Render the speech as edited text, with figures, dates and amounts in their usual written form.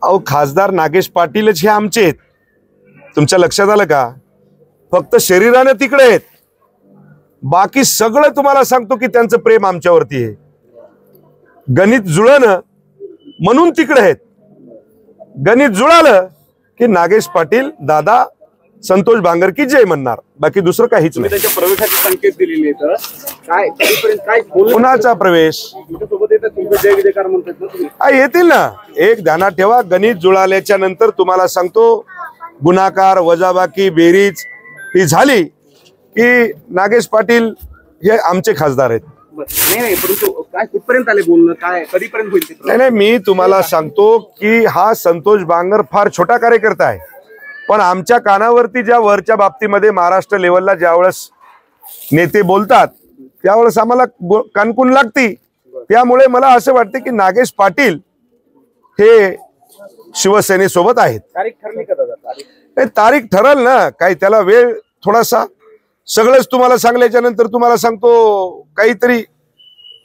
अहो खासदार नागेश पाटीलच हे आमचे आहेत, तुमच्या लक्षात आलं का? फक्त शरीराने तिकडे आहेत, बाकी सगळं तुम्हाला सांगतो की त्यांचं प्रेम आमच्यावरती आहे. गणित जुळणं म्हणून तिकडे आहेत. गणित जुळालं की नागेश पाटील दादा संतोष बांगर जय म्हणणार, बाकी दुसरं काहीच नाही. त्याच्या प्रवेशाचे संकेत दिलेले काय काय कुणाचा प्रवेश जय विजयकार म्हणतात ना तुम्ही? येतील ना. एक ध्यानात ठेवा, गणित जुळाल्याच्या नंतर तुम्हाला सांगतो गुणाकार वजाबाकी बेरीज ही झाली की नागेश पाटील हे आमचे खासदार आहेत. नाही परंतु काय कुठपर्यंत आले बोलणं, काय कधीपर्यंत होईल? नाही, मी तुम्हाला सांगतो की हा संतोष बांगर फार छोटा कार्यकर्ता आहे, पण आमच्या कानावरती ज्या वरच्या बाबतीमध्ये महाराष्ट्र लेवलला ज्यावेळेस नेते बोलतात त्यावेळेस आम्हाला कानकून लागती. त्यामुळे मला असं वाटतं की नागेश पाटील हे शिवसेनेसोबत आहेत. तारीख ठरली का दादा? तारीख ठरल ना, काही त्याला वेळ थोडासा. सगळंच तुम्हाला सांगल्याच्या नंतर तुम्हाला सांगतो काहीतरी